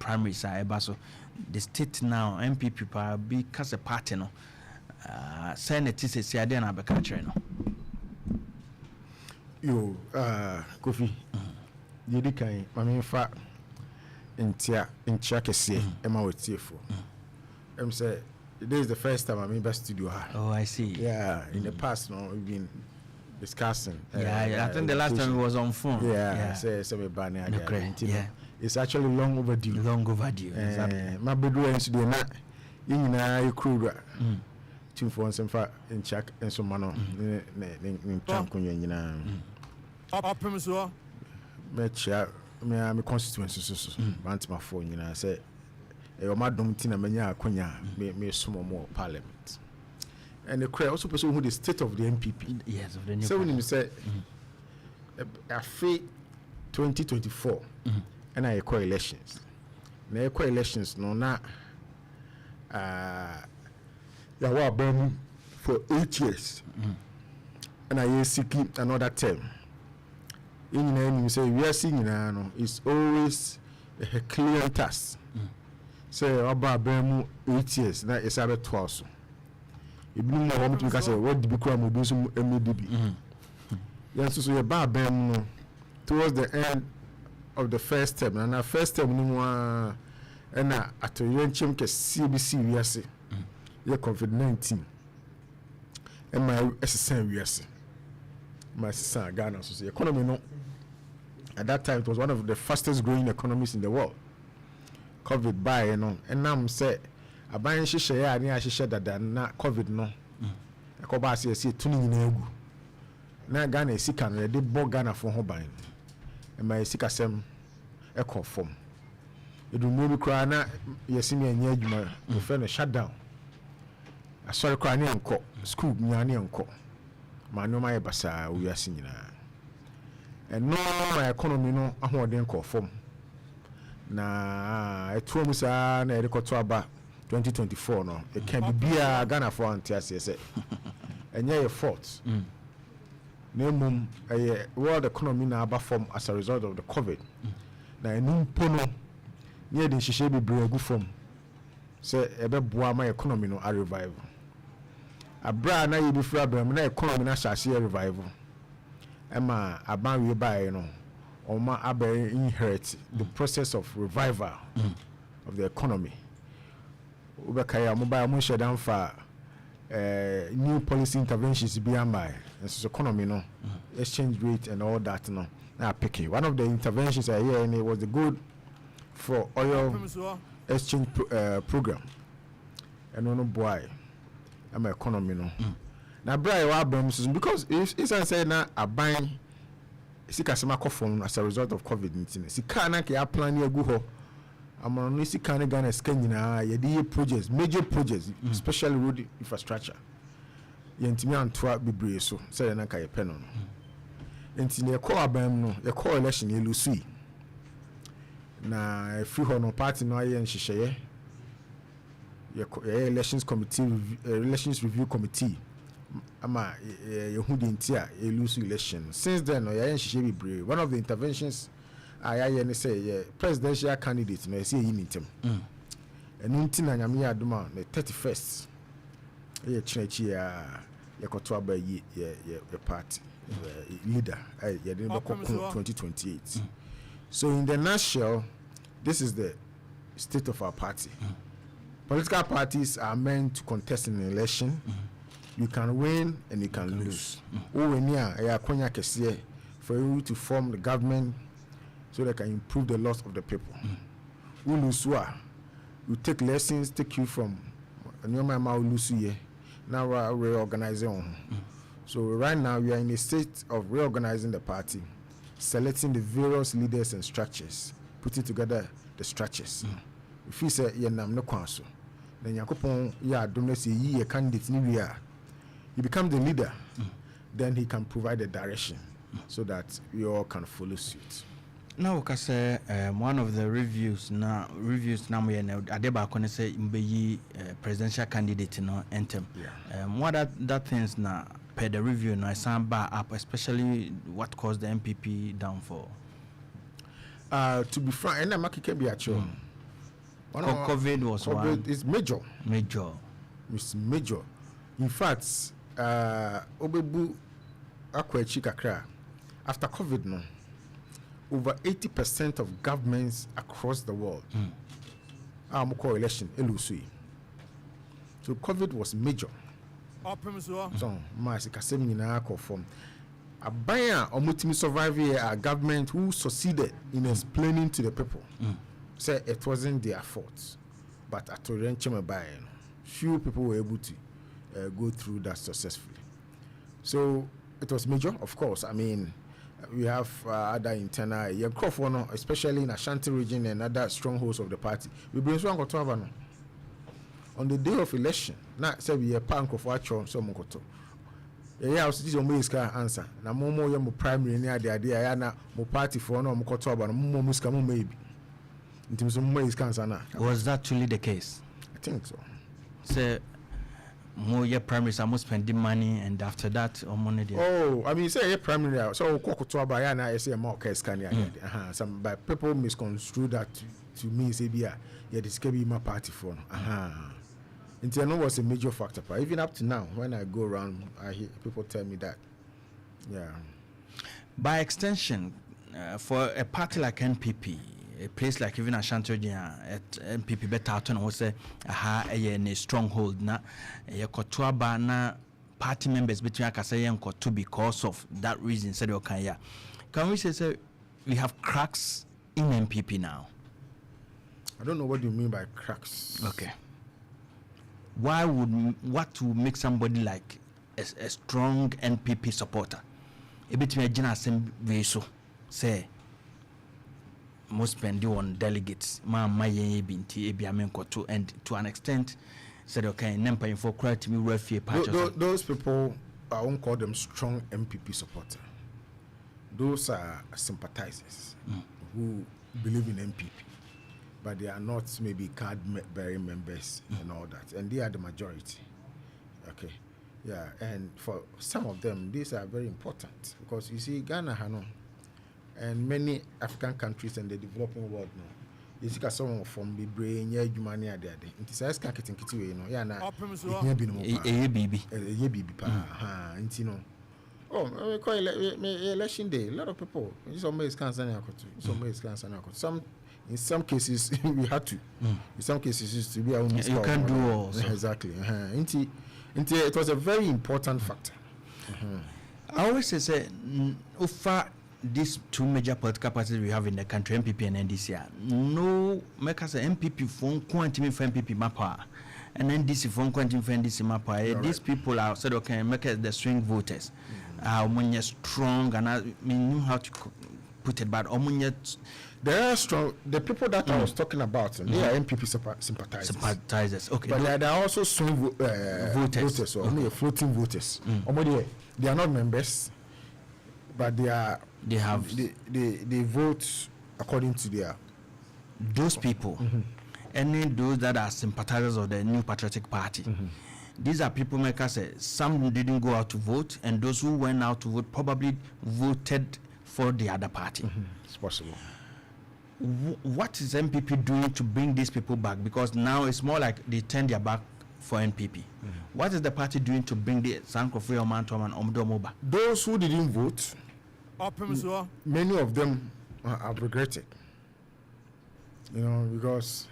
primaries so the state now NPP pa because a party no Senate say ade na be ka kire no yo Kofi yedi kan mame fa intia kese ema wetiefo say this is the first time I'm in the studio. Oh, I see. Yeah, in the past, no, we've been discussing. I think the last time it was on phone. Yeah. It's actually long overdue. Exactly. My bedroom is doing that. You crew. 2 for some in check and some man in Opemsuo. Me constituency want my phone, I say. Madam Tina Menya Konya me some more parliament. And the crowd also person who the state of the NPP. Yes, of the new. So when you say after 2024 and I call elections. Na call elections no na ya wa bam for 8 years. And I seek another term. In you say we are seeing no it's always a clear task. Say about 8 years na esabe twaso ebi mo ho mtu say what did become mo do so MDB yes so your ba bem no towards the end of the first term and na first term ni mo na atoyenchem ke CBC wiase ye COVID-19 e ma esesen wiase ma esesen Ghana so economy no at that time it was one of the fastest growing economies in the world. COVID by and now say a buying shisha ya ni a shisha dada na COVID no ko ba se tuni nyina egu na Ghana sika no de bo Ghana for ho ban e ma sika sem e ko fom edu mo bi kra na yesimi anya adwuma e fe no shutdown asori kra ni enko school nya ni enko ma no ma e basa wi ase nyina and no my economy no ahoden ko fom na etuom sa na erikoto aba 2024 no it can be bia Ghana for antiase say enye your fault na mum world economy na aba form as a result of the COVID na enum pono near the shishe be bregu form say ebe boa my economy no a revival abra na yibi fra abram na economy na shase revival ema aban we buy no Oma Abe inherit the process of revival of the economy. Ubekaya mobile mo shedan fa new policy interventions beyond by and economy no exchange rate and all that no na picky. One of the interventions I hear and it was the good for oil exchange program. And no boy I'm economy no. Na bra wa abam because it's say na aban sika sema kofon as a result of COVID-19 sika na ke plan ya gu ho amano no sika na Ghana sika nyina ye dey projects major projects especially road infrastructure yentimi antoa bebre so say na ka ye peno no enti ne call abam no ye call election ye lusi na free ho no party no aye nhihye ye elections committee elections review committee ama yehudi ntia elusu election since then one of the interventions I say presidential candidate no say yimintem enu ntina nyame ya adoma the 31st ye chinechi ya yakoto aba ye party leader ye dey 2028 so in the nutshell this is the state of our party. Political parties are meant to contest an election. You can win and you can lose. For you to form the government so they can improve the loss of the people. You take lessons, take you from now we're reorganizing. So right now we are in a state of reorganizing the party, selecting the various leaders and structures, putting together the structures. If you say you're no council, then you candidate you become the leader, then he can provide the direction so that we all can follow suit. Now, because one of the reviews now we Adeba Kone say imbeyi presidential candidate no entem. What that things now per the review no some bar up, especially what caused the NPP downfall. To be frank, and I'm be actual. COVID was one. COVID is major. Major. It's major. In fact, Obebu Akwechi Kakra, after COVID, no, over 80% of governments across the world are election elusui. So COVID was major. Opemsuo. So, Mas Kasemi na from Abaya or Mutimi survive a government who succeeded in explaining to the people. Say it wasn't their fault, but at Oriental few people were able to go through that successfully. So it was major, of course. I mean, we have other internal, especially in Ashanti region and other strongholds of the party. We bring on the day of election. Now, say we are punk of actual so mokoto. Yeah, I was just answer. Now, more young primary near the idea. Na mo party for no mokoto, but more muska maybe. In terms of more is cancer. Was that truly the case? I think so. So, more your primaries are most spending money, and after that, or money. Oh, I mean, say primary. So, Kokoto Bayana, I say more case can some but people misconstrue that to me, say, yeah, this can be my party for. Internal was a major factor. Even up to now, when I go around, I hear people tell me that. Yeah. By extension, for a party like NPP, a place like even Ashanti at NPP better to know say a stronghold na kotuaba na party members between Akasaya and Kotu because of that reason said okay. Can we say we have cracks in NPP now? I don't know what you mean by cracks. Okay. What would make somebody like a strong NPP supporter? A bit me a so say most spend on delegates, and to an extent said okay, Nempa info credit me refugee patch. Those people, I won't call them strong MPP supporter. Those are sympathizers who believe in MPP, but they are not maybe card-bearing members and all that, and they are the majority. Okay, yeah, and for some of them, these are very important because you see, Ghana, Hano, and many African countries and the developing world now, you see someone from the brain, yeah, money are there. It is can't get into you know, yeah, now, baby, oh, we call election day. A lot of people, some in some cases we had to. In some cases it's to be our own. You can do all. Exactly. It was a very important factor. I always say, over these two major political parties we have in the country, NPP and NDC, no make us an MPP phone quantity for MPP mapper, and NDC phone quantity for NDC mapper. These people are said okay, make us the swing voters. When you're strong, and I mean how to put it, but they are strong. The people that I was talking about, they are MPP sympathizers. Okay, but they are also swing voters or floating voters. They are not members, but they vote according to their. Those people, and those that are sympathizers of the New Patriotic Party. These are people makers. Some didn't go out to vote, and those who went out to vote probably voted for the other party. It's possible. What is MPP doing to bring these people back? Because now it's more like they turn their back for NPP. What is the party doing to bring the Sankofre Omantom and Omdomoba? Those who didn't vote, many of them have regretted. You know, because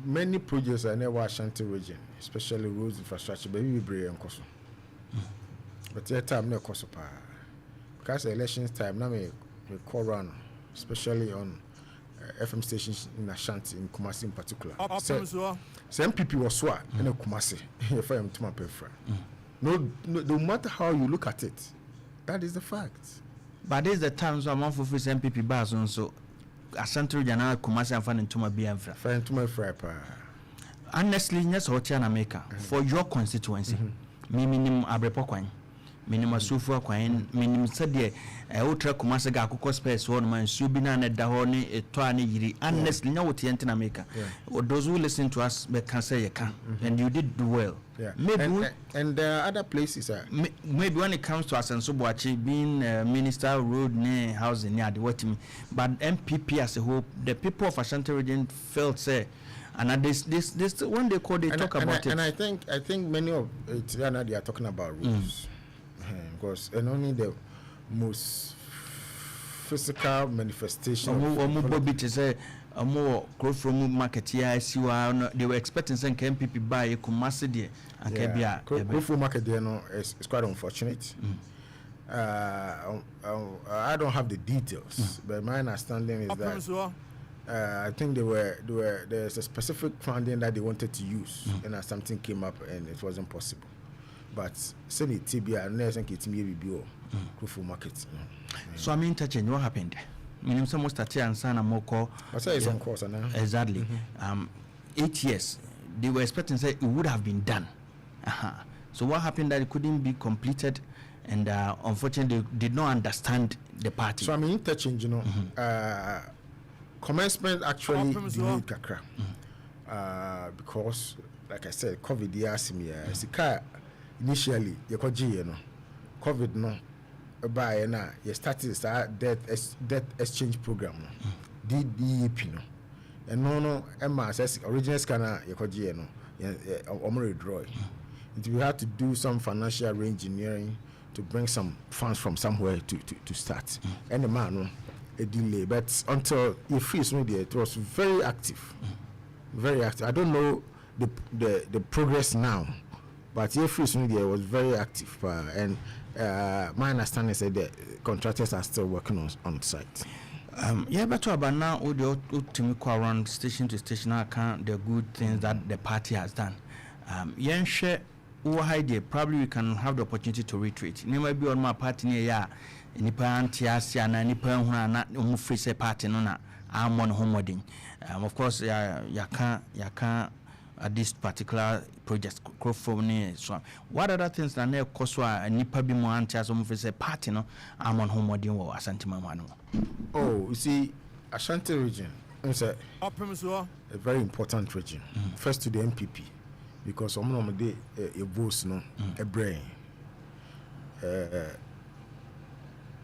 many projects are in the Ashanti region, especially roads infrastructure, but we bring them cost. But that time no cost because elections time now we call run, especially on FM stations in Ashanti, in Kumasi in particular. Some people was swat in Kumasi. If I am to my prefer. No matter how you look at it, that is the fact. But there's the times when I'm for MPP bars also. Ashanti region Kumasi and fan into my BM. Fan to my fry. Honestly, yes, Hotiana Maker for your constituency. Me minimum Abrepokwan. minimum sufu kwan minimum said de ultra kumase ga akoko space one man subi na da ho ne eto ane yiri honestly nya wote ente na maker those who listen to us be can say you can and you did do well. Maybe and there are other places maybe when it comes to Asenso Boakye being minister road near housing near the what me but NPP as a whole the people of Ashanti region felt say and this when they call they talk about it and I think many of it they are talking about rules because and only the most physical manifestation more growth from market here they were expecting some NPP buy a Kumasi and growth from market there no is quite unfortunate. I don't have the details but my understanding is that I think there's a specific funding that they wanted to use and something came up and it wasn't possible. But send it TBI and I think it's maybe growth for market. So I mean touching what happened? Meaning some started and sana moko. I say it's on course now. Exactly. 8 years. They were expecting say it would have been done. So what happened that it couldn't be completed and unfortunately they did not understand the party. So I mean interchange, you know. Commencement actually delayed kakra. Because like I said, COVID sika initially you know. COVID no by na you started debt exchange program no DEP no and no Emma says original scanner you no withdraw it. We had to do some financial re-engineering to bring some funds from somewhere to start and the man no a delay but until you freeze media it was very active. I don't know the progress now but if freeze media was very active and my understanding is that the contractors are still working on site. But about now, to around station to station, I count the good things that the party has done. Probably we can have the opportunity to retreat. Never be on my party near nipa antiasia na nipa huna na umufri se party no na amon homoding. Of course, ya can at this particular project crowdfunding. So what other things that ne koswa nipa bi mo antiaso umufri se party no amon homoding wo Asante Mamano. Oh, you see, Ashanti region is a very important region. First to the NPP, because some of them a voice no a brain.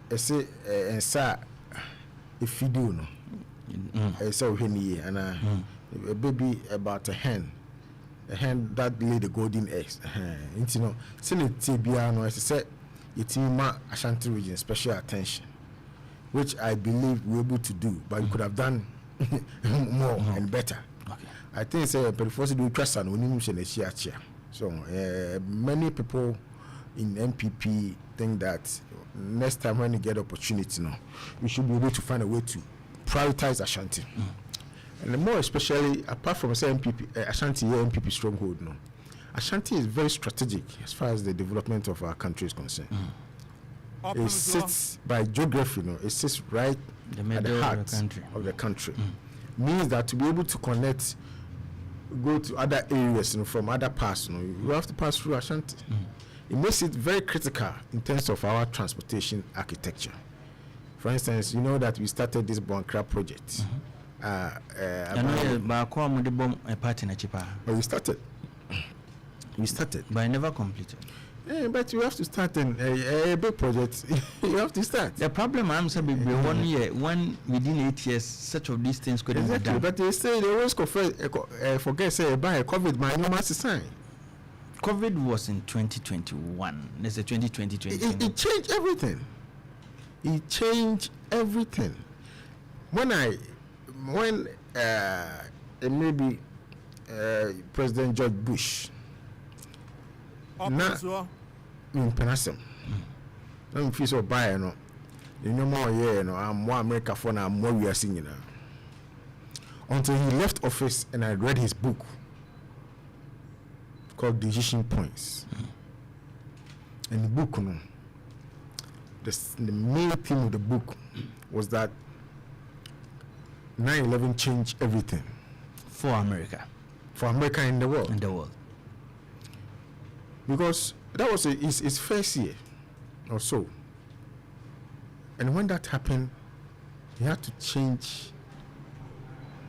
I say and sa if you do no, I saw when and a baby about a hen that laid the golden eggs. You know, send it TBR no, as I said, it's in my Ashanti region special attention, which I believe we're able to do, but we could have done more and better. Okay. I think say first do trust and we need so many people in NPP think that next time when you get opportunity we should be able to find a way to prioritize Ashanti. And more especially apart from say NPP Ashanti NPP stronghold Ashanti is very strategic as far as the development of our country is concerned. It sits by geography, it sits right at the heart of the country. Means that to be able to connect, go to other areas from other parts, you have to pass through Ashanti. It makes it very critical in terms of our transportation architecture. For instance, you know that we started this Bonkra project. We started. But I never completed. Yeah, but you have to start a big project. You have to start. The problem I'm saying, 1 year, when within 8 years, such of these things couldn't be done. But they say they always forget say by COVID, my no master sign. COVID was in 2021. There's a 2020. It changed everything. It changed everything. When maybe President George Bush. Opemsuo in Penasem. I'm feel so buy no. You know more I'm more America for now more we are singing now. Until he left office and I read his book called Decision Points. And the book, the main theme of the book was that 9/11 changed everything for America. For America in the world. In the world. Because that was his first year. or so. And when that happened, he had to change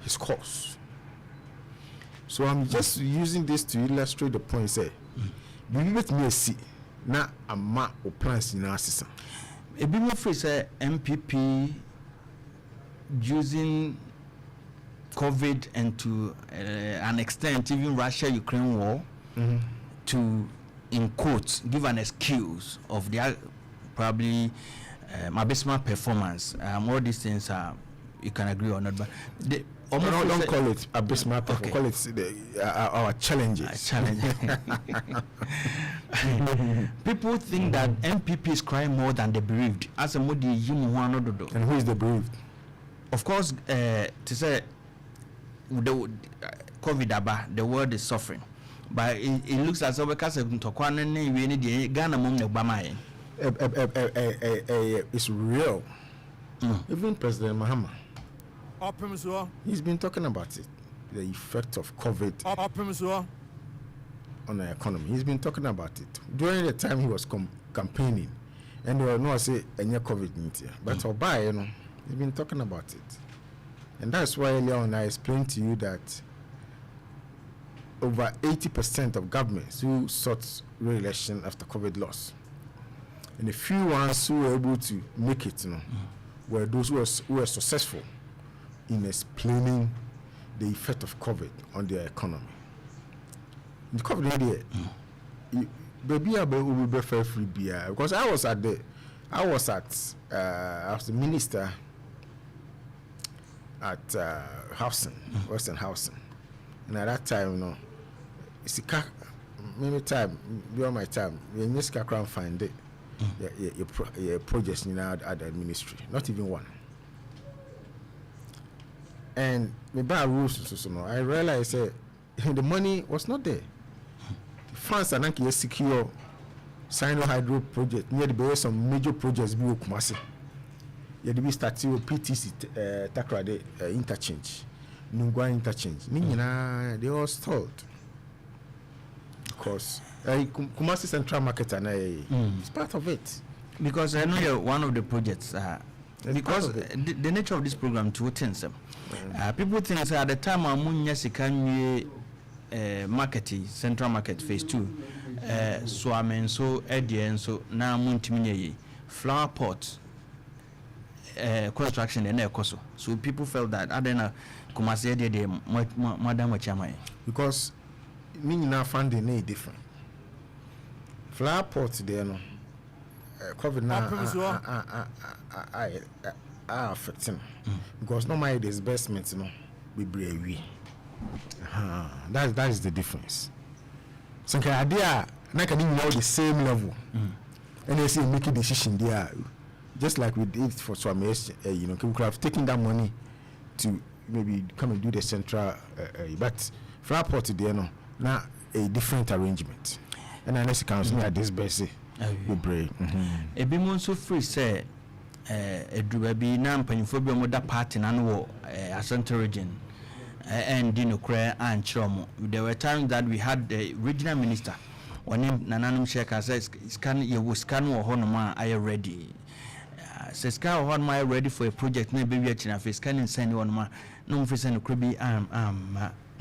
his course. So I'm just using this to illustrate the point. Say, we met me see na ama o plans in our system. A bit more free say NPP using COVID and to an extent even Russia-Ukraine war to, in quotes, give an excuse of their probably abysmal performance. All these things are you can agree or not, but don't call it abysmal performance. Okay. Call it our challenges. People think that NPP is crying more than the bereaved. As a modi and who is the bereaved? Of course, to say the COVID the world is suffering, but it looks as though because of Ghana Obama. It's real. Even President Mahama, Opemsuo. he's been talking about it, the effect of COVID Opemsuo. on the economy. He's been talking about it during the time he was campaigning, and there were no say any COVID but Oba, he's been talking about it, and that's why earlier on I explained to you that over 80% of governments who sought re-election after COVID loss, and the few ones who were able to make it, were those who were successful in explaining the effect of COVID on their economy. The COVID baby, I will be fair free beer because I was the minister at housing, Western housing, and at that time, it's maybe time beyond my time. We just can't find it. Your projects at the ministry, not even one. And maybe I I realized the money was not there. France and Anki secure Sino Hydro project near the base some major projects be Kumasi. You had to be starting with PTC Takrade interchange, Nungwa interchange. They all stalled because Kumasi Central Market and it's part of it. Because I know one of the projects because the nature of this program two things. People think at the time Amunya Sikanye market Central Market phase 2 so amen so Edian so now Muntiminye flower pot construction and Ekoso. So people felt that I don't know Kumasi de Madam Chamai. Because meaning now funding is different. Flower pot there no COVID now affecting because normally disbursements we brave. That is the difference. So idea not can know the same level and they say make a decision there just like we did for Swames, we could have taken that money to maybe come and do the central but flower pot there no now a different arrangement. And unless you can see at this base, we break. A bit more so free say a drubabi nam panifobia moda party and a central region and Dino Cray and Chomo. There were times that we had the regional minister when Nananum Sheka says, scan you scan or honoma, are you ready? Says scan or honma ready for a project, maybe we are scanning send you on my no face and could be I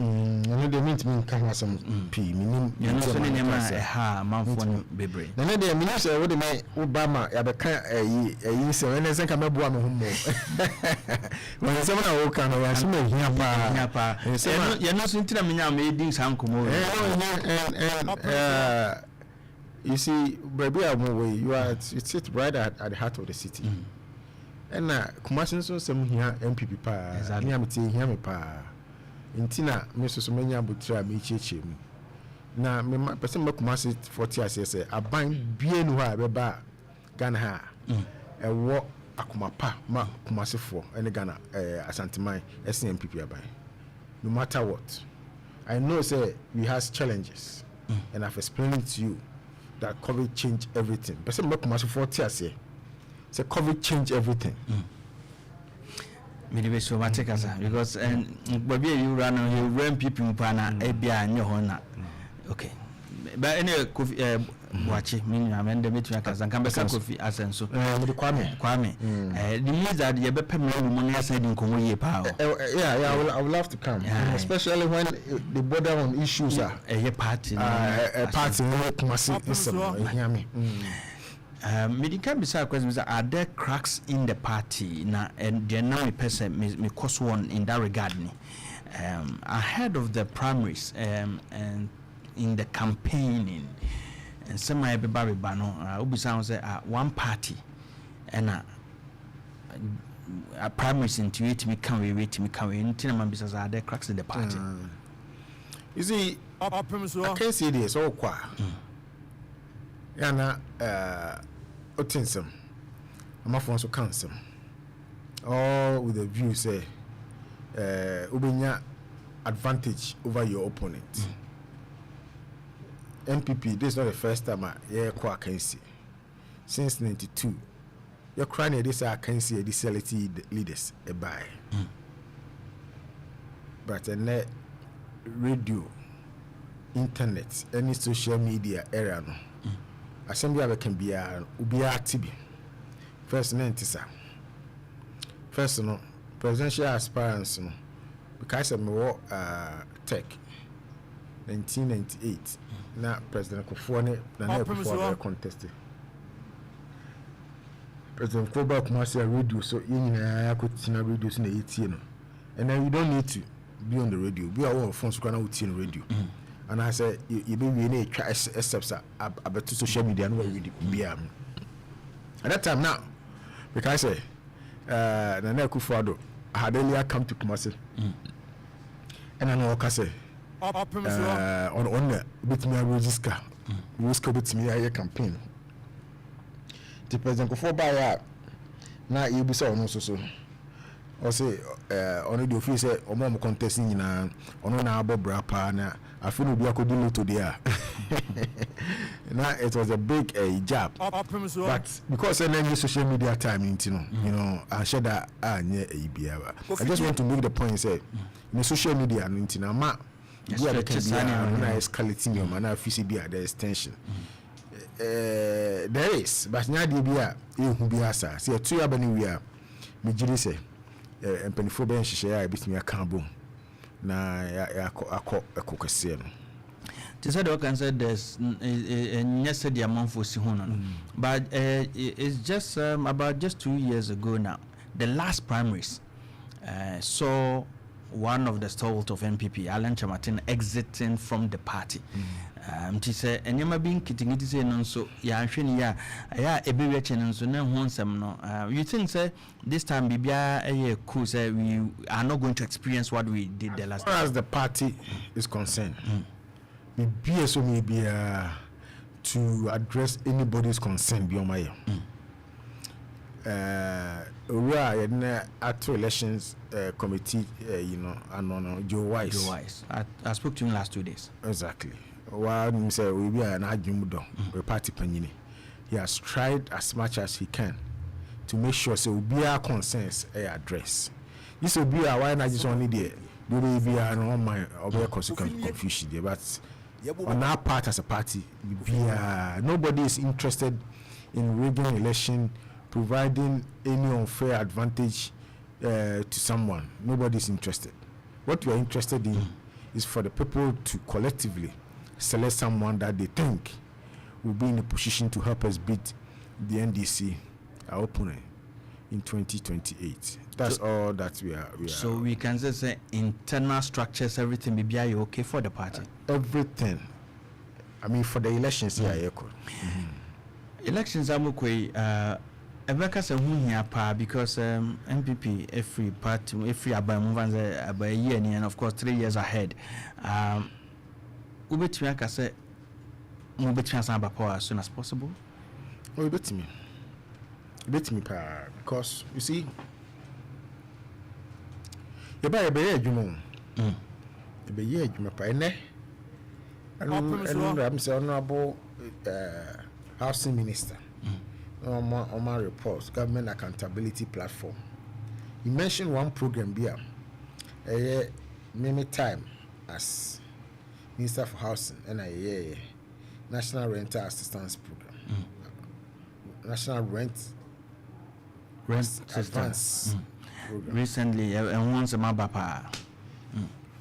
know they mean to me can have some P. Meaning, you know, so name a month one baby. Then they mean what they may Obama, a year so and as I come up one home. When someone can assume you're not into the mina made some come and you see, baby, you are it sit right at the heart of the city. And Kumasin so some here NPP pa, hear me pa. Intina Mrs. Menya Butra Michi na me person Kumasi 40 years say aban bie no ha beba Ghana ha e wo akomapa ma Kumasi for any Ghana asanteman SNPP aban. No matter what, I know say we has challenges and I've explained to you that COVID changed everything. Person Kumasi 40 years say COVID changed everything. Maybe so much because but you run people pana ebia and your honor. Okay. But anyway, Boakye me amende betumi akasa nka beka Kofi Asenso with Kwame the news that you be pemra mu na say di nkomo ye pa yeah I will love to come especially when the border on issues are a party party hear me medical bisa questions are there cracks in the party na and there now a person me cause one in that regard ahead of the primaries and in the campaigning and some might be Barry Bano ubisa say one party and a primaries into it me can we wait me can we until because are there cracks in the party you see Opemsuo I can't see this all kwa yana otinsem amafon so cancel all with the view say ubenya advantage over your opponent NPP this is not the first time I can see since 92 you're crying this I can see the celebrity leaders a buy but a radio internet any social media area no assembly can be ubia tibi first nentisa first no presidential aspirants no because of me tech 1998 na president Kofone na Kofone contested president Koba Kumasi radio so yina yakotina radio so na etie no and then you don't need to be on the radio be our phone so kana utie no radio and I say you be we na twa steps about social media no we be at that time now because say na Kufuado had earlier come to Kumasi and I know say on the bit me register bit me a campaign the president go for buy na you be so no so or say on the office say omo contest nyina ono na abobra pa na afino bi akodi to there now it was a big jab but because any social media time you know I share that I just want to make the point say in social media ma escalating your man FCB there is tension there is but nya dey bia ehun bi asa say two abani we are me jiri say empanifo ben hihye ya bitimi aka bom na ya akokese no they said all can say there's yes the amount for Sihuna but it's just about just 2 years ago now the last primaries saw one of the stalwart of NPP Alan Chamatin exiting from the party she said enyama being kitting it say no so ya hwene ya ebe we chen so na ho nsem no you think say this time bibia cool say we are not going to experience what we did the last time as the party is concerned bibia so maybe to address anybody's concern beyond my we are in at elections committee you know and Joe Wise I spoke to him last 2 days exactly while say we be an adjumudo we party panini he has tried as much as he can to make sure so we be our concerns address this will be our why not just only there do we be on my over consequent confusion there but on our part as a party nobody is interested in rigging election providing any unfair advantage to someone. Nobody is interested. What we are interested in is for the people to collectively select someone that they think will be in a position to help us beat the NDC, our opponent, in 2028. That's all that we are. So we can just say internal structures, everything will be okay for the party? Everything. I mean, for the elections, Elections are more Ebeka se hunya pa because NPP every party every about a year and of course 3 years ahead ubetumi aka se mo betumi asan ba power as soon as possible ubetumi pa because you see ebe adwuma ebe adwuma pa ene and I'm saying honorable housing minister on my reports, government accountability platform. He mentioned one program here, many time as Minister for Housing, and National Rental Assistance Program. National Rent Advance Program. Recently, and once a mabapa.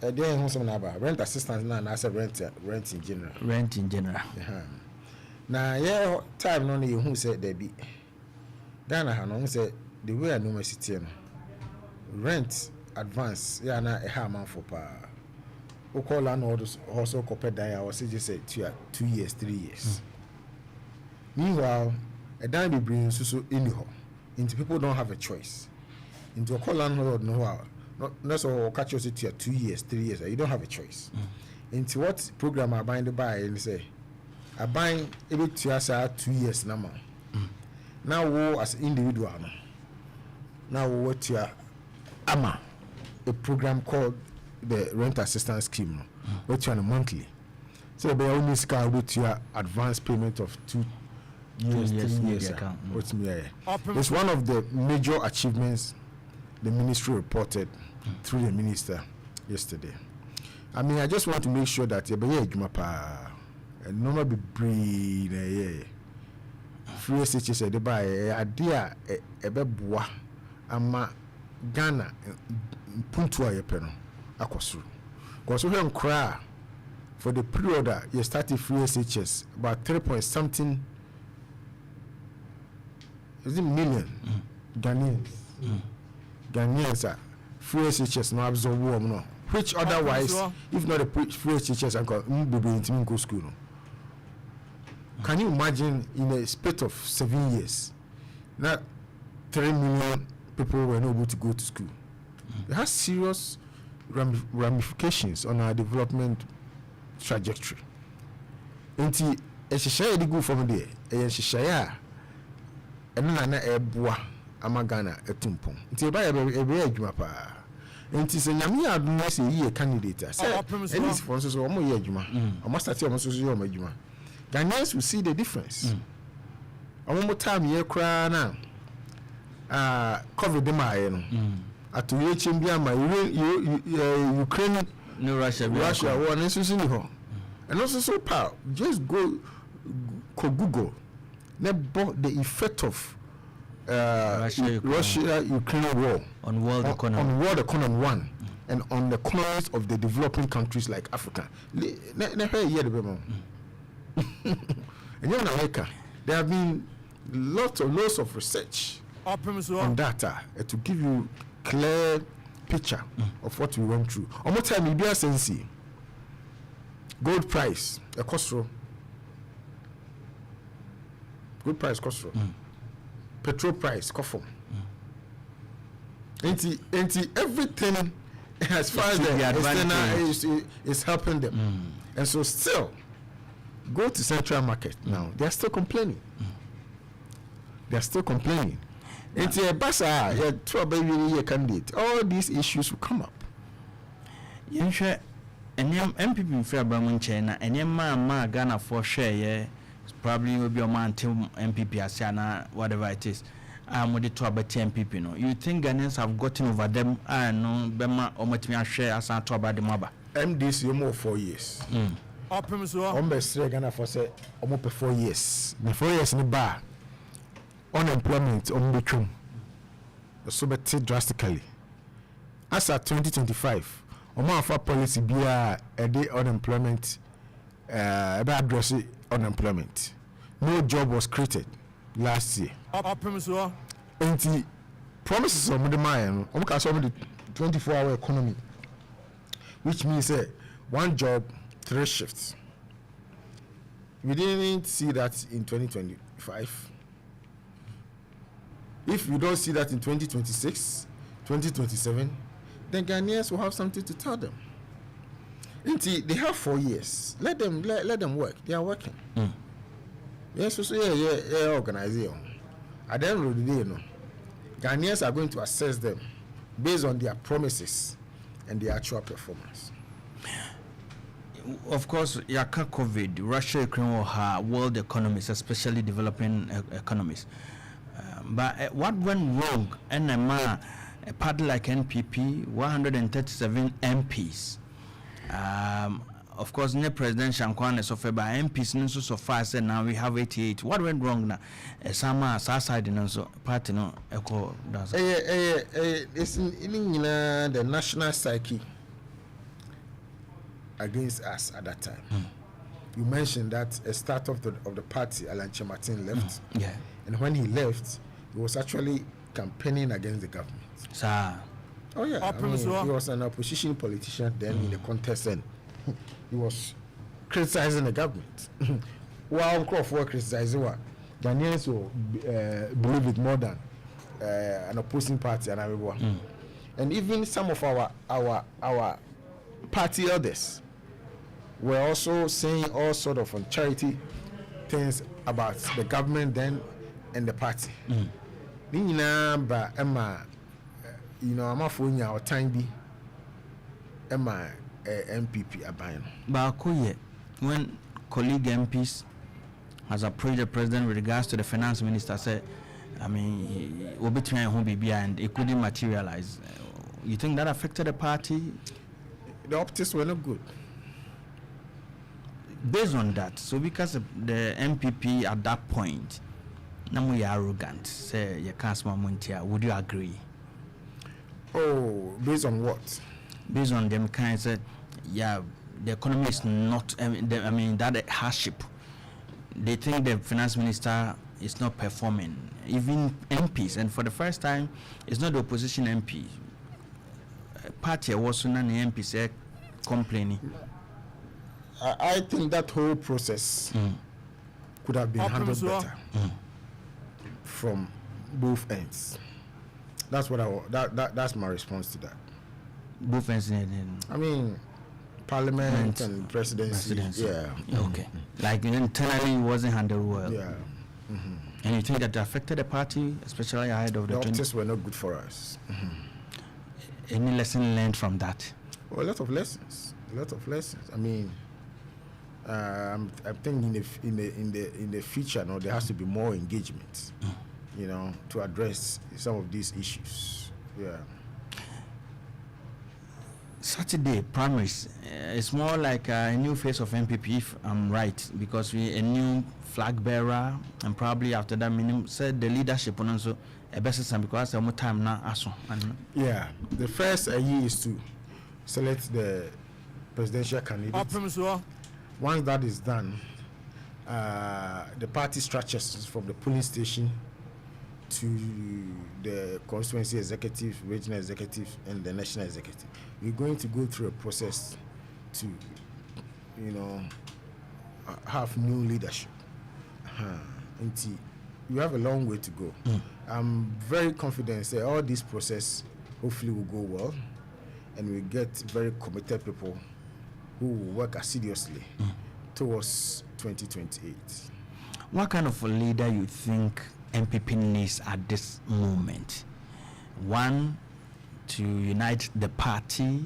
There is some about rent assistance now, and I said rent in general. Rent in general. Now, yeah, time no need who said there be. Ghana had said the way I know my city rent advance, yeah, na a hammer for pa. We call landlords also corporate die. I was just say 2 years, 3 years. Meanwhile, a dime be bringing so anyhow. Into people don't have a choice. Into a call landlord no how. Not that's all catch you 2 years, 3 years. You don't have a choice. Into what program I bind to buy and say, I bind every 2 years 2 years now. Now we as individual now we what you ama a program called the rent assistance scheme, which on a monthly. So they only scar with your advance payment of 2 years, 3 years. It's one of the major achievements the ministry reported through the minister yesterday. I mean, I just want to make sure that you be and no be breed free SHS said by idea a beboa ama Ghana puntua yepeno akosuru. Because we can cry for the period that you started free SHS about 3 point something million Ghanaians. Ghanaians are free SHS no absorb warm no. Which otherwise, if not a free SHS, and go school. Can you imagine in a space of 7 years, not 3 million people were not able to go to school? It has serious ramifications on our development trajectory. Until a share the go from there, a share, and then a bois, Amagana, a tumpon. Until by a very mapa. And it's a Yamia do not say ye candidate. Say, at least for us, or more yajuma. I must have almost your majuma. Ghanaians will see the difference. One more time, you cry now. Cover the mine. At to Ukraine, no Russia, war, and and also so power. Just go Google. The effect of Russia-Ukraine war on world economy. On world economy one, and on the economies of the developing countries like Africa. And in America, there have been lots of research on data to give you clear picture of what we went through. One more time, you be a sense. Gold price, a cost. Gold price, cost. Petrol price, cost. Everything as far as the external is helping them. And so still, go to central market now. They are still complaining. They are still complaining. It's a basa, a candidate. All these issues will come up. Yansha, and NPP Fairbairn China, and ma Ghana for share, probably will be a man till NPP Asiana, whatever it is. With the 12 NPP. No, you think Ghanaians have gotten over them? I know Bema or Matimia share as I talk about the Maba. MDC more 4 years. Opemsuo Ghana for say almost 4 years. The 4 years in the bar. Unemployment between so better drastically. As at 2025, our policy be a day unemployment address unemployment. No job was created last year. And the promises of the mind, almost the 24-hour economy, which means 1 job, 3 shifts. We didn't see that in 2025. If we don't see that in 2026, 2027, then Ghanaians will have something to tell them. They have 4 years. Let them work. They are working. Yes, so organization. At the end of the day, Ghanaians are going to assess them based on their promises and their actual performance. Of course, Yaka COVID, Russia, Ukraine, or her world economies, especially developing economies. But what went wrong? NMA, a party like NPP, 137 MPs, of course, the presidential Shankwan so far by MPs so far said now we have 88. What went wrong now? Some side and so party no echo does. It's in the national psyche against us at that time. You mentioned that a start of the party, Alan Chematin, left. Yeah. And when he left, he was actually campaigning against the government. Sir. Oh yeah, I mean, he was an opposition politician then in the contest, and he was criticizing the government. While Crawford criticizing what Ghanaians will believe it more than an opposing party and everyone. And even some of our party elders were also saying all sort of charity things about the government then and the party. I'm a phone or time be Emma NPP abayan. But when colleague MPs has approached the president with regards to the finance minister, said, I mean, we'll be trying home BB and it couldn't materialize. You think that affected the party? The optics were not good. Based on that, so because the MPP at that point, now we are arrogant, say you can't small money, would you agree? Oh, based on what? Based on them kind of said, yeah, the economy is not, that hardship. They think the finance minister is not performing. Even MPs, and for the first time, it's not the opposition MP. Party was not the MP said complaining. I think that whole process could have been handled better from both ends. That's what that's my response to that. Both ends. I mean, Parliament and presidency. Yeah. Okay. Like internally, it wasn't handled well. Yeah. And you think that affected the party, especially ahead of the optics were not good for us. Any lesson learned from that? Well, a lot of lessons. I mean, I'm thinking in the future, there has to be more engagement. To address some of these issues. Yeah. Saturday primaries, it's more like a new face of NPP, if I'm right, because we a new flag bearer, and probably after that, said the leadership on also a best because more time now. Yeah, the first year is to select the presidential candidate. Opemsuo. Once that is done, the party structures from the polling station to the constituency executive, regional executive, and the national executive. We're going to go through a process to, have new leadership. Until you have a long way to go. I'm very confident that all this process hopefully will go well, and we get very committed people who will work assiduously towards 2028. What kind of a leader you think NPP needs at this moment? One, to unite the party.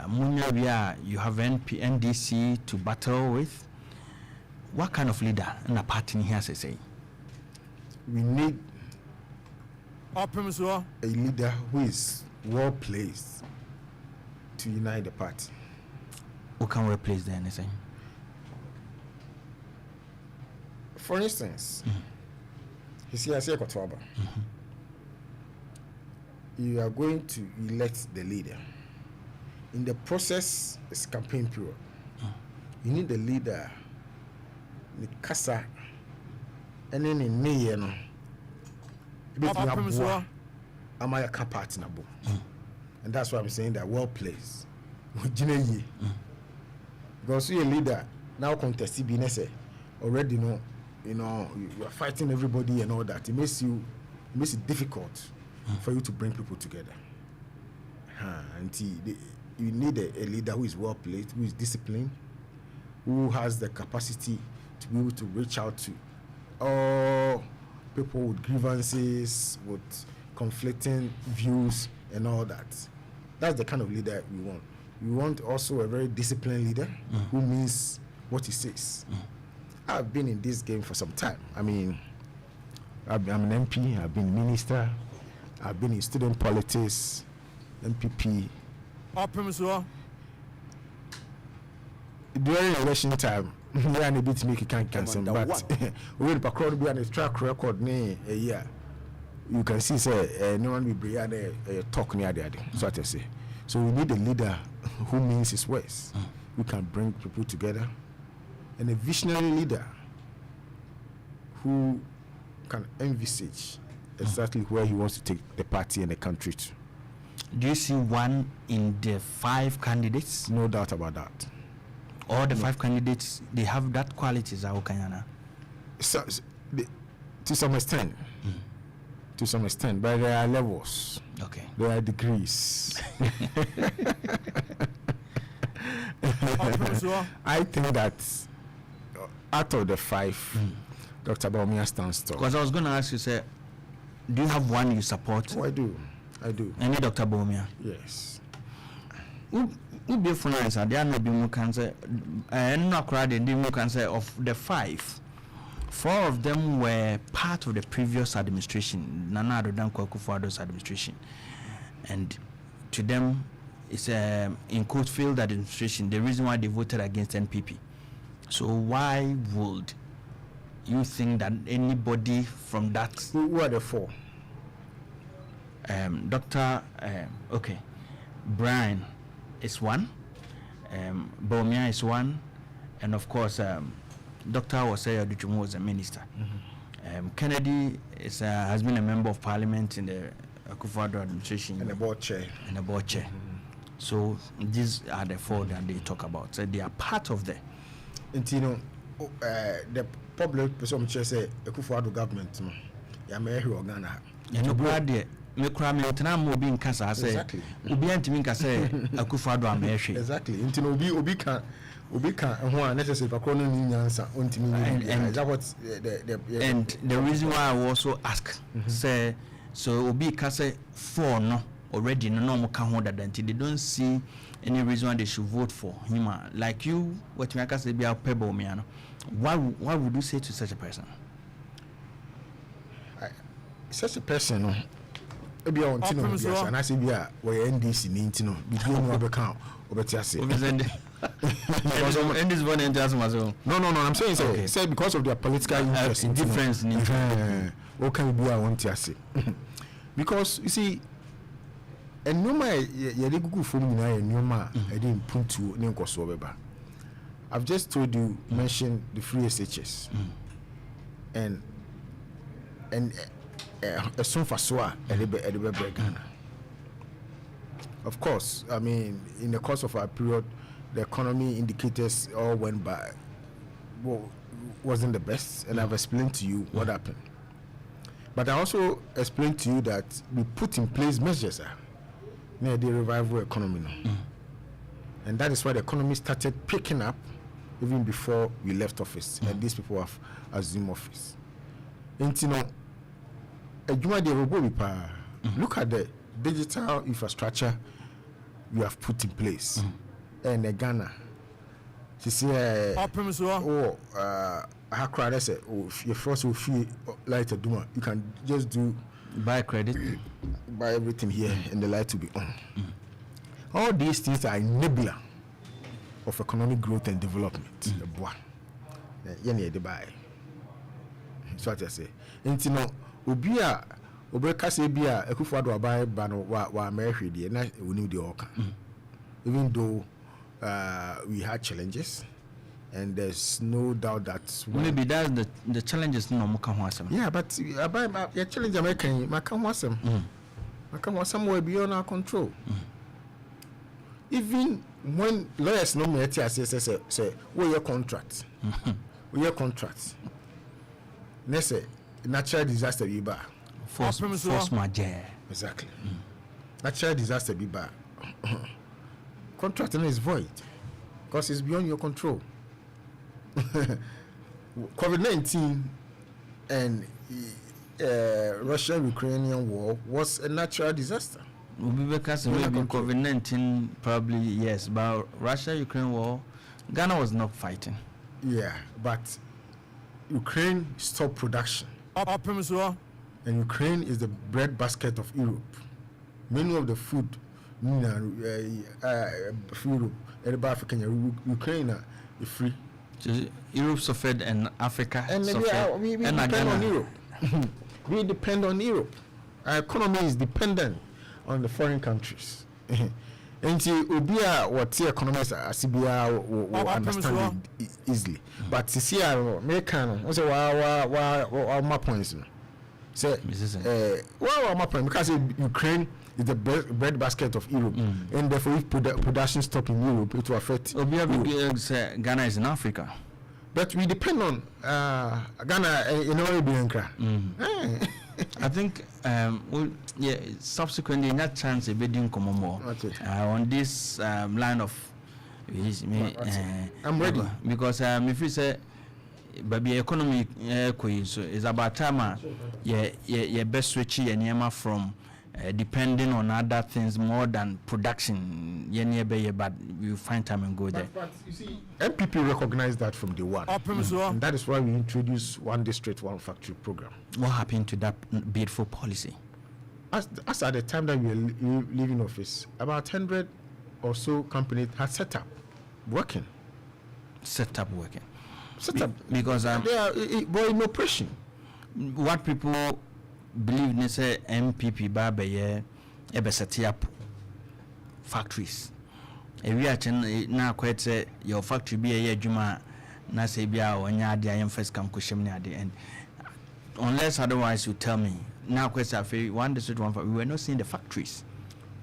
You have NDC to battle with. What kind of leader in the party here to say? We need Opemsuo. a leader who is well placed to unite the party. Who can replace the anything? For instance, you are going to elect the leader. In the process, it's campaign period. You need the leader, the casa, and then in May, Amaya party na bo. And that's why I'm saying that well placed. Because you're a leader now contest BNS already you are fighting everybody and all that. It makes it difficult for you to bring people together. And you need a leader who is well placed, who is disciplined, who has the capacity to be able to reach out to all people with grievances, with conflicting views and all that. That's the kind of leader we want. We want also a very disciplined leader who means what he says. I've been in this game for some time. I mean, I'm an MP, I've been minister, I've been in student politics, NPP. Opemsuo. during election time, we are a bit make it can't cancel, but we will be on a track record a year. You can see, say, no one will be talk near the other. So I say. So we need a leader who means his words, who can bring people together, and a visionary leader who can envisage exactly where he wants to take the party and the country to. Do you see one in the 5 candidates? No doubt about that. All the 5 candidates, they have that qualities, Okanyana? So, to some extent. To some extent, but there are levels. Okay. There are degrees. I think that out of the 5, Dr. Bawumia stands tall. Because I was going to ask you, say, do you have one you support? Oh, I do. Any Dr. Bawumia? Yes. Who be for nice? There are no be more cancer. And no crowd in the cancer of the 5. 4 of them were part of the previous administration, Nana Addo Dankwa-Akufo-Addo's administration, and to them, it's in quote failed administration. The reason why they voted against NPP. So why would you think that anybody from that? Who are the 4? Dr. Okay, Brian is one, Bawumia is one, and of course Dr. Osei Oduchumu was a minister. Kennedy has been a member of parliament in the Akufo-Addo administration and a board chair. So these are the 4 that they talk about. So they are part of the. And you know, the public person say Akufo-Addo government, ya me hear Ghana. You know, me kura me tena mo bi nka sa say obi antimi nka say Akufo-Addo amehwe. Exactly. Nti no obi kan ho a necessary pakro no nyansa ontimi ni. And the reason why I also ask say so obi ka say 4 no already no mo ka ho dada nti they don't see any reason why they should vote for him. Like you, what me aka say be Opemsuo me no. Why would you say to such a person? Such a person no ebi on tino biasa na say bia we NDC ni ntino bi no abeka obeti ase and this one enters maso no I'm saying say because of their political interest difference in what can be I want to say because you see enoma ye de gugu fom nyina enoma e dey impuntu ne nkoso beba. I've just told you mention the free SHS and as soon as Ghana. Of course, I mean, in the course of our period, the economy indicators all went by. Well, wasn't the best, and I've explained to you what happened. But I also explained to you that we put in place measures near the revival economy now. And that is why the economy started picking up even before we left office, and these people have assumed office. And you know, look at the digital infrastructure we have put in place. And Ghana, she say, Opemsuo. I cried. Say, your first will feel light a duma. You can just buy credit, buy everything here, and the light will be on. All these things are enabler of economic growth and development. So what I say, and you know. Obia obekase bia Akufo-Addo abai ba no wa mehwe de na woni de oka even though we had challenges and there's no doubt that maybe that's the challenges no mo ka ho asem. Yeah, but abai your challenge American maka ho asem maka ho asem we beyond our control. Even when lawyers no me say we your contract next natural disaster be bad. Force majeure. Exactly. Natural disaster be bad. Contracting is void because it's beyond your control. COVID-19 and Russian-Ukrainian war was a natural disaster. Because maybe COVID-19 probably yes, but Russia-Ukraine war, Ghana was not fighting. Yeah, but Ukraine stopped production. Opemsuo. And Ukraine is the breadbasket of Europe. Many of the food, Europe, African Ukraine, free. So Europe suffered and Africa and suffered. We depend on Europe. We depend on Europe. Our economy is dependent on the foreign countries. And Ubia, what the economists will understand it easily. But to see our American, also, my points. Say, my point, because Ukraine is the bread basket of Europe, and therefore if production stop in Europe, it will affect. Ghana is in Africa, but we depend on Ghana in order. I think subsequently in that chance a bit doing come more on this line of I'm ready because if you say baby economy so it's about time yeah best switch your from depending on other things more than production but you find time and go there. But you see, NPP recognized that from day one. Opemsuo. And that is why we introduced one district, one factory program. What happened to that beautiful policy? As at the time that we were leaving office, about 100 or so companies had set up working. Because they are in operation. What people believe they say NPP Babaye ebe set up factories. We are now quite say your factory be a juma na say bia onya ade ayem first come kweshem ne ade, and unless otherwise you tell me now quite say one district one we were not seeing the factories.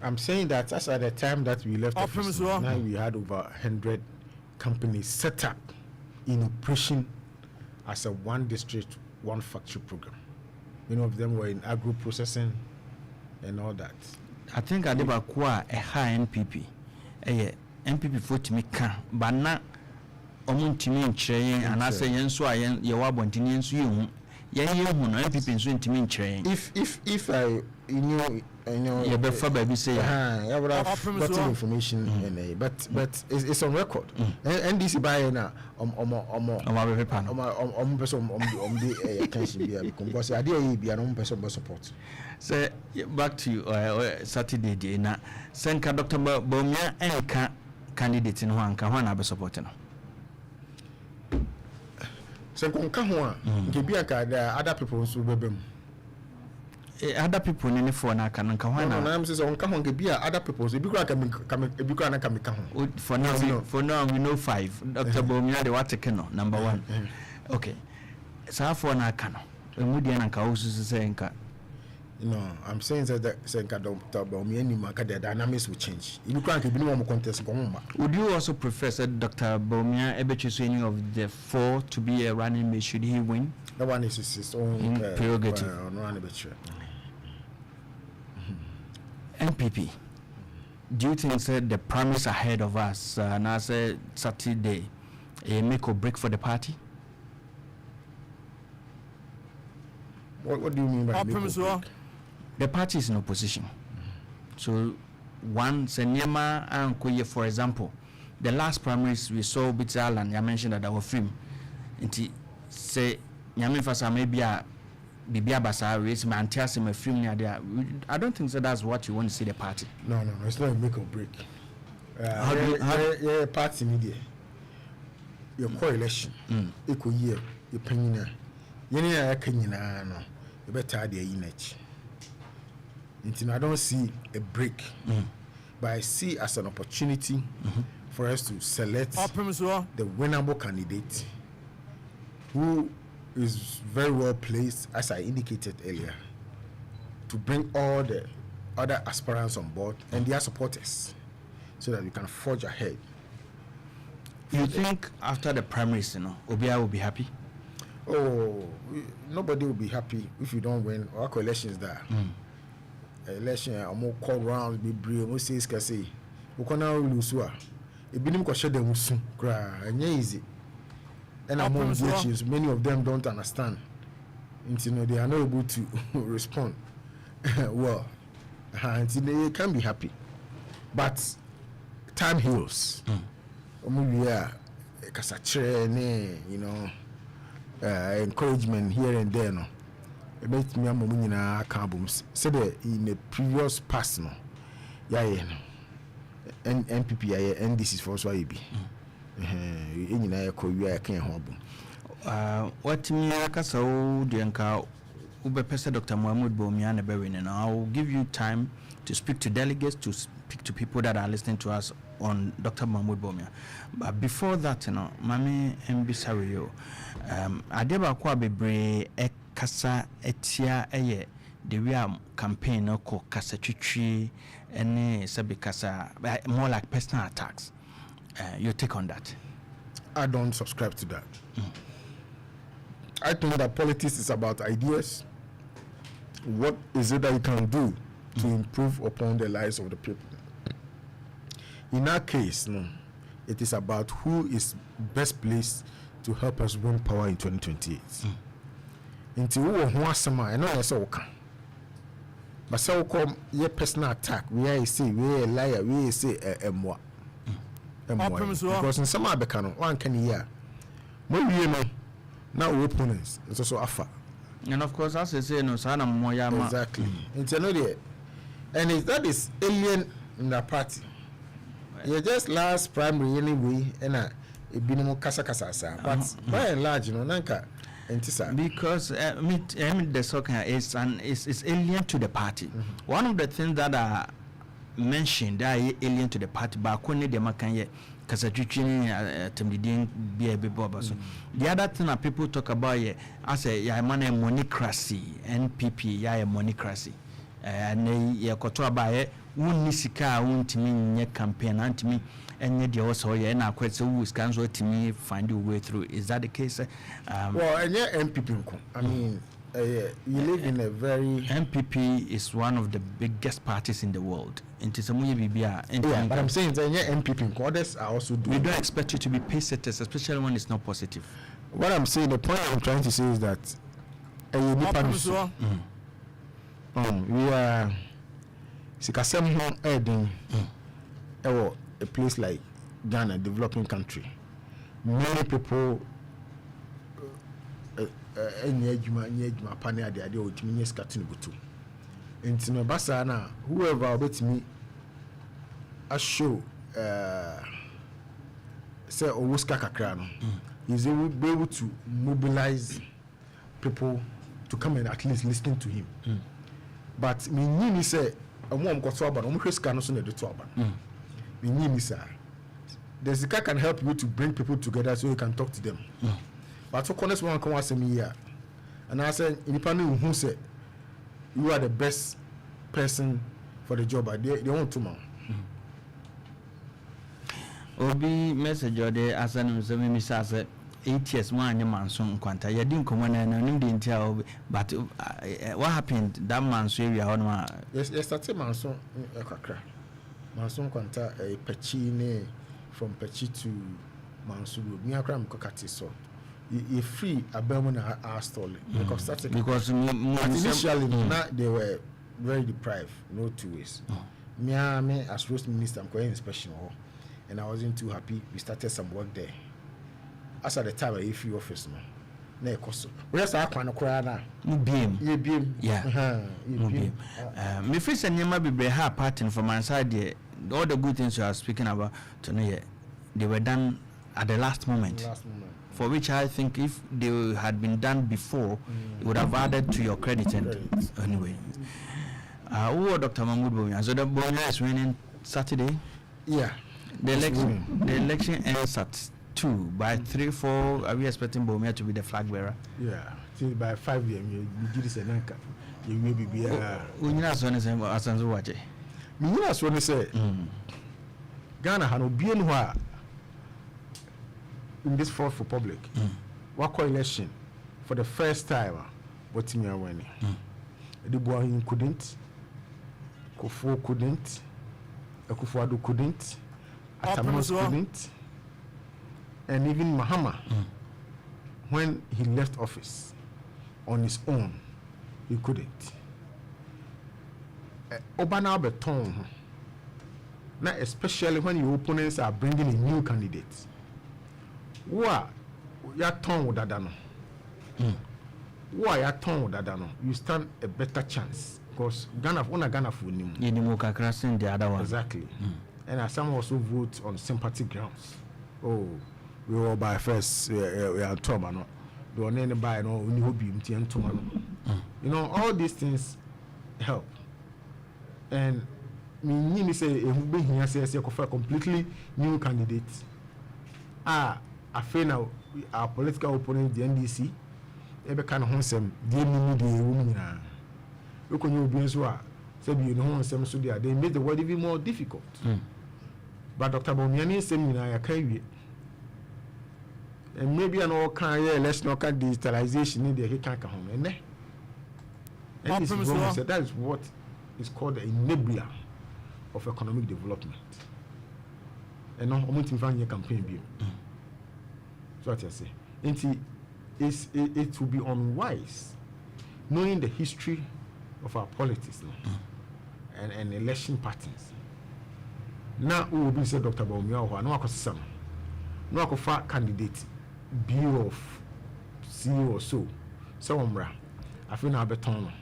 I'm saying that as at the time that we left office, now we had over 100 companies set up in operation as a one district one factory program. Many of them were in agro processing and all that. I think I never quite a high NPP. NPP for to me can, but not omuntimi nkyerɛ and I say yen so ayen ye wa bontini yen so yen hu no NPP so ntimi nkyerɛ. If I you better baby say I would have gotten information but it's on record. NDC buy na person the attention because idea be an person support. So back to Saturday day na senka Dr. Bawumia enka candidate in Hwanka Hwana be supporting. Senka ho a be other people so be other people in the phone na kan nka Hwana. No, I'm saying on be other people so be for now we know 5. Dr. Bawumia the what no number 1. Okay. So for na kan no emudi na nka osusu senka. No, I'm saying that Dr. Bawumia the dynamics will change. You can't be no more contest. Would you also prefer Dr. Bawumia ebechu any of the 4 to be a running mate should he win? That one is his own prerogative. NPP, do you think the primaries ahead of us now say Saturday a make or break for the party? What do you mean by make or break? The party is in opposition. So one Senyema and Koye, for example, the last primaries we saw Biti Alan, you mentioned that our film inti say Nyamin Fasa maybe a Bibia Basa race mantias in a film near there. I don't think so that's what you want to see the party. No, it's not a make or break. Party media. Your coalition, equal year, your penina. Yenia Kenyana, no, you better add your image. I don't see a break, but I see as an opportunity for us to select the winnable candidate who is very well placed, as I indicated earlier, to bring all the other aspirants on board and their supporters so that we can forge ahead. You think after the primaries, Obia will be happy? Oh, nobody will be happy if you don't win. Our coalition is there. Election, I'm more call rounds, be brave, we say, Scassi. We can now lose. It be them share them soon, cry, and easy. And I'm more issues. Many of them don't understand. They are not able to respond well. They can be happy, but time heals. Encouragement here and there. No, it makes me a moment in our carbons. Said in the previous past, no, and NPP, and this is for Swahili. Enyina yako wi aka ho bo. What me akasa o de nka ubepese Dr. Mohammed Bawumia na be win. I will give you time to speak to delegates, to speak to people that are listening to us on Dr. Mohammed Bawumia. But before that, Mami Mbisari yo, adeba kwa bebre kasa etia eye the real campaign ko kasa chichi any sabi kasa more like personal attacks. Your take on that? I don't subscribe to that. I think that politics is about ideas. What is it that you can do to improve upon the lives of the people? In our case, no, it is about who is best placed to help us win power in 2028. Until we want some, I know that's okay. But so come your personal attack. We say we a liar. We say a moi. Because in some other kind one can hear. More you know. Now opponents. It's also offer. And of course, as I say, no, sana moya. Exactly. It's another. And that is alien in the party. You just last primary anyway, and a bit kasa. But by and large, you know, nanka. Because the soccer is alien to the party. One of the things that are mentioned that are alien to the party, but only the makanye kasachuchini temidin be a bit so. The other thing that people talk about as a monocracy, NPP, monocracy, and ye kotoa ba unisika untimi nye campaign antimi enye de also ye na kwetse who can so timi find a way through. Is that the case? Well, and NPP, I mean, you live in a very NPP is one of the biggest parties in the world. But I'm saying that NPP others are also doing. We don't expect you to be pace setters, especially when it's not positive. What I'm saying, the point I'm trying to say is that we are Sikasem home adding a place like Ghana, developing country. Many people nyejuma pani ade o timi nye skatini butu. Enti no basa na whoever obetimi a show say owuska kakra no is able to mobilize people to come and at least listen to him. But me nyini say omom koto aba no mo hweska no so na de to aba. Me nyini say the Zika can help you to bring people together so you can talk to them. But for honest one come ask me here, and I said, independent who said you are the best person for the job. They want to know. Obi message or the Asenso Boakye 8 years one man so kwanta. You didn't come on and nim the entire. But what happened that man so area on? Yes, started man so kakra. Man so kwanta a Pechi from Pechi to Mansuru. Me akra mkokati so. You free a Bawumia our story because initially they were very deprived, no two ways. Me as roast minister, I'm going inspection, and I wasn't too happy. We started some work there. As at the time, I free office no. Na koso. Where's our kwana kura na? Mubiem. Yeah. Me free say nyama bebre ha pattern from my side there. All the good things you are speaking about tonight, they were done at the last moment. For which I think if they had been done before, it would have added to your credit. Anyway, who Dr. Mohammed Bawumia? So the Bawumia is winning Saturday. Yeah. The election ends at 2. By 3-4, are we expecting Bawumia to be the flag bearer? Yeah. Till by 5 p.m. you do this and you will be here. You know, so Asenso Boakye. Me know so ne say Ghana ha no bien ho in this Fourth Republic, what election for the first time, what me are winning. The boy couldn't, Kofo couldn't, Akufo-Addo couldn't, Atamos couldn't, and even Mahama, when he left office on his own, he couldn't. Obana Beton, now especially when your opponents are bringing a new candidate. Wa ya ton with dadano. Wa ya ton with dadano. You stand a better chance because Ghana for him. You need more the other one. Exactly. And some also vote on sympathy grounds. oh, we were by first, we are Tomano. Do on any buy no, only hobby, and tomorrow. You know, all these things help. And me say, if we here says, a completely new candidate. I feel now our political opponent, the NDC, every kind of handsome, dear me, the woman. You can you be so. You know, so they made the world even more difficult. But Dr. Bawumia seminar, I can't. And maybe an all kind of let's not cut digitalization in the Hikaka home. And that is what is called the enabler of economic development. And now I'm going to find your campaign. So what I say. It will be unwise knowing the history of our politics now. And election patterns. Now we will be said Dr. Bawumia or no akosam. No akofa candidate B of C or so. So I feel now beton.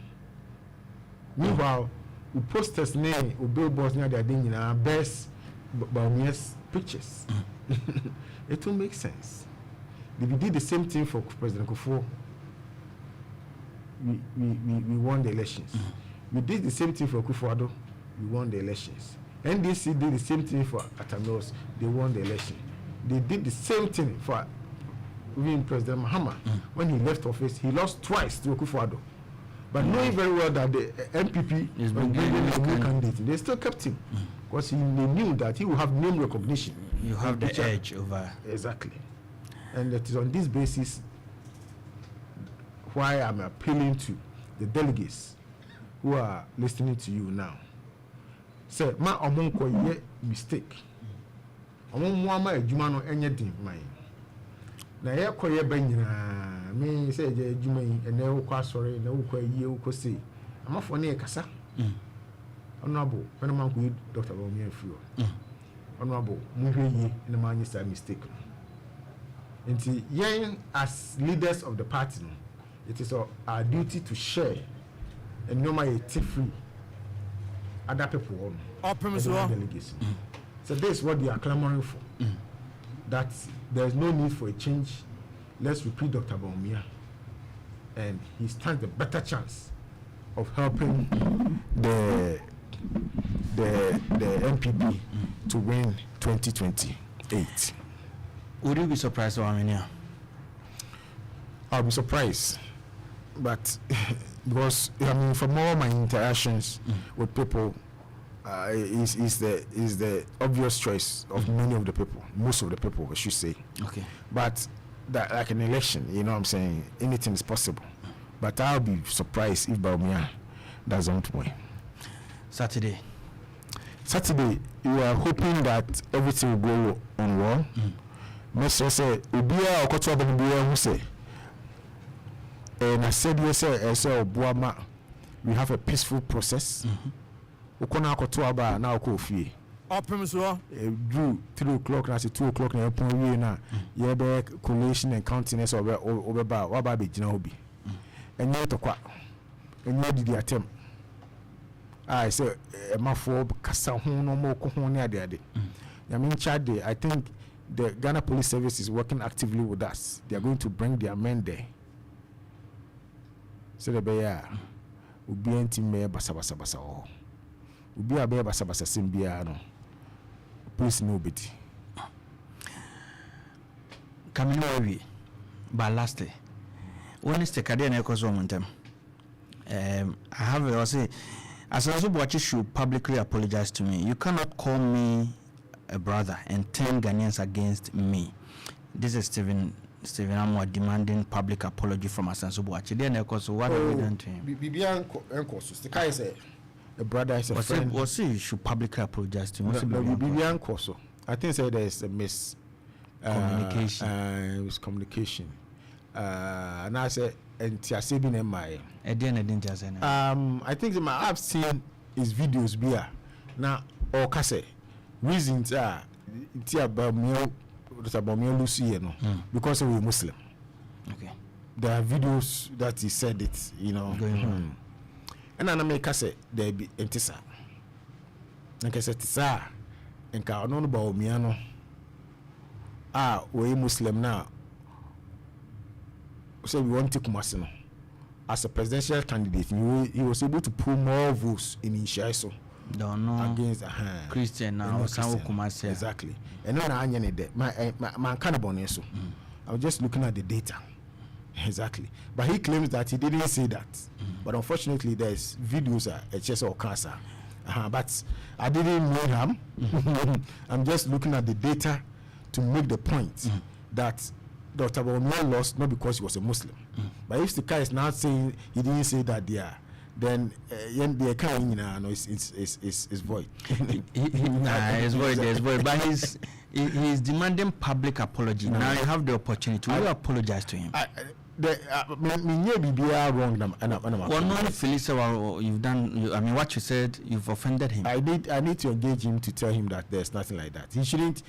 Meanwhile, we posters name we billboards near their thing in our best Bawumia's pictures. It will make sense. We did the same thing for President Kufuor. We won the elections. We did the same thing for Kufuor. We won the elections. NDC did the same thing for Atanos. They won the election. They did the same thing for even President Mahama. When he left office, he lost twice to Kufuor. But knowing very well that the NPP was bringing a new candidate, they still kept him because they knew that he would have name recognition. You have the edge over. Exactly. And it is on this basis why I'm appealing to the delegates who are listening to you now. Say, ma omonko ye mistake. Omomwa ejuma no enye din man. Na ye koye ba nyina me say je ejuma yi ene wo kwa sori na wo kwa yie wo ko sei. Amafo na e kasa. Honorable, when man ko Dr. Bawumia free. Honorable, mu hwe yie na man yi say mistake. Nti yen as leaders of the party, it is our duty to share and no matter free other people Opemsuo delegation. So this is what they are clamoring for. That there is no need for a change. Let's repeat Dr. Bawumia, and he stands a better chance of helping the NPP to win 2028. Would you be surprised, Bawumia? I'll be surprised, but because I mean, from all my interactions with people, is the obvious choice of many of the people, most of the people, I should say. Okay. But that, like an election, you know what I'm saying, anything is possible. But I'll be surprised if Bawumia doesn't win. Saturday, you are hoping that everything will go on well. Mr. say, Ubia or Kotua who say, and I said, yes, sir, Buama, we have a peaceful process. Ukona Kotua ba now coffee. Opemsuo Drew 3 o'clock, now 2 o'clock, now upon na ye collation and countiness over Wababi Jinobi. And yet, and you did the attempt. I say, my for Casa no more Cohonia de. I mean, Chad, I think the Ghana Police Service is working actively with us. They are going to bring their men there. So the bear will be anti-mayor Basabasa. Will be a bear Basabasa Simbiano. Police nobody. coming away, but lastly, when is the Canadian Echoes on them? I have a say, Asenso Boakye should publicly apologize to me. You cannot call me a brother and turn Ghanaians against me. This is Stephen Amwa demanding public apology from Asenso Boakye. Then Echoes, what have you done to him? Bibian Echoes, the guy say a brother is a friend. Was he should publicly apologize to him? Bibian Koso. I think say there is a communication. It was communication. And I said, and Tiasebin and my. I think I've seen his videos here. Now, or Kase, reasons are Bawumia Lucy, because he was Muslim. Okay. There are videos that he said it, you know. And I make Kase, there be Entisa. And Kase Tisa, and Kaono Bawumia. we Muslim now. So we want to Kumasi no. As a presidential candidate, he was able to pull more votes in Ishaiso. Don't know against Christian now. Kumasi. Exactly. And now I my cannabon so. I was just looking at the data. Exactly. But he claims that he didn't say that. But unfortunately, there's videos at Chess or Casa. But I didn't know him. I'm just looking at the data to make the point that Dr. Bawumia lost not because he was a Muslim. But if the guy is now saying he didn't say that there, then the kind is void. It's void. But he's demanding public apology. Now you have the opportunity. Will you apologize to him? Wrong. You've done. I mean, what you said, you've offended him. I need to engage him to tell him that there's nothing like that. He shouldn't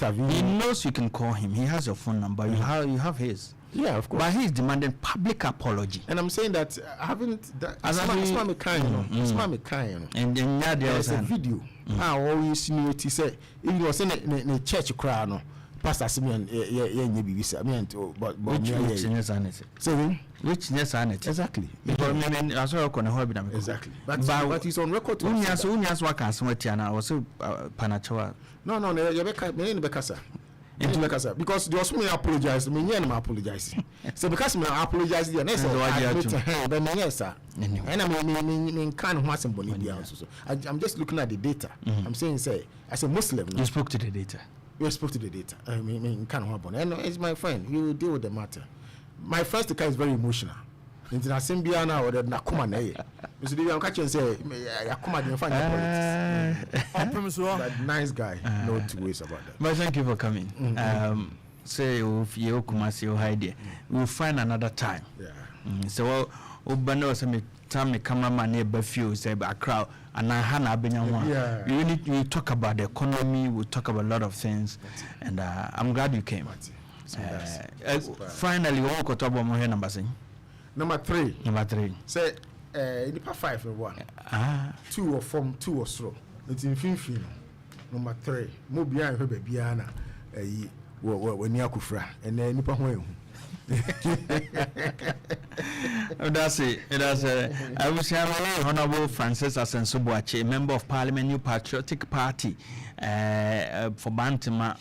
have. He knows you can call him. He has your phone number. You have his. Yeah, of course. But he's demanding public apology. And I'm saying that I haven't. It's not kind. And there's a video. I always knew it. He said if you was in a church crowd, Pastor Simeon, but which exactly. Exactly. But he's on record to because there was me apologize, me apologize. So because me apologize, the next then yes, sir. And I kind of somebody also. I'm just looking at the data. I'm saying, say, as a Muslim, you spoke to the data. You spoke to the data. I mean, kind of happen. And it's my friend. You deal with the matter. My first guy is very emotional. Into the same biana or the nakuma na ye. Mr. I'm catching say yakuma dey find Opemsuo. That nice guy. No two ways about that. But thank you for coming. Say if you Kumasi you hide, we'll find another time. Yeah. So Obano say me time me cameraman near few say a crowd and I hana benyawa. We talk about the economy, we talk about a lot of things, and I'm glad you came. Finally, we will talk about more numbers. Number 3. Say, nipa 5 and 1. 2 or from 2 or so. It's in fin. Number 3. Mo bia hwe bia na we ni akufra. And nipa ho That's it. I wish Honorable Francis Asenso Boakye, Member of Parliament, New Patriotic Party, for Bantima.